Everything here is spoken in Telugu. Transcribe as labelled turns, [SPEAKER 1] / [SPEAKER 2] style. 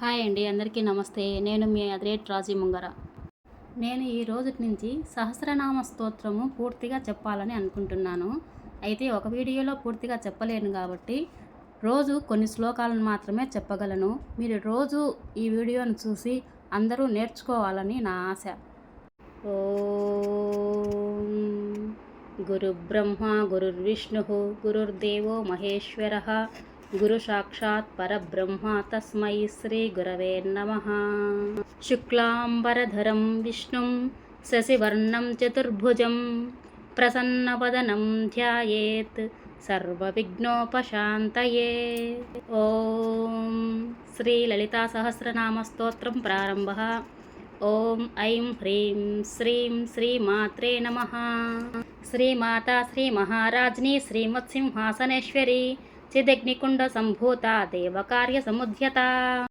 [SPEAKER 1] హాయ్ అండి, అందరికీ నమస్తే. నేను మీ అదిరేట్ రాజీ ముంగర. నేను ఈ రోజు నుంచి సహస్రనామ స్తోత్రము పూర్తిగా చెప్పాలని అనుకుంటున్నాను. అయితే ఒక వీడియోలో పూర్తిగా చెప్పలేను కాబట్టి రోజు కొన్ని శ్లోకాలను మాత్రమే చెప్పగలను. మీరు రోజు ఈ వీడియోను చూసి అందరూ నేర్చుకోవాలని నా ఆశ. ఓం గురుబ్రహ్మ గురుర్విష్ణు గురుర్దేవో మహేశ్వర గురు సాక్షాత్ పరబ్రహ్మ తస్మై శ్రీ గురవే నమః. శుక్లాంబరధరం విష్ణుం శశివర్ణం చతుర్భుజం ప్రసన్నవదనం ధ్యాయేత్ సర్వవిఘ్నోపశాంతయే. ఓం శ్రీ లలితా సహస్రనామ స్తోత్రం ప్రారంభ. ఓం ఐం హ్రీం శ్రీం శ్రీమాత్రే నమః. శ్రీమాతా శ్రీ మహారాజ్ని శ్రీమత్సింహాసనేశ్వరి చిదగ్నికుండ సంభూత దేవకార్య సముద్యత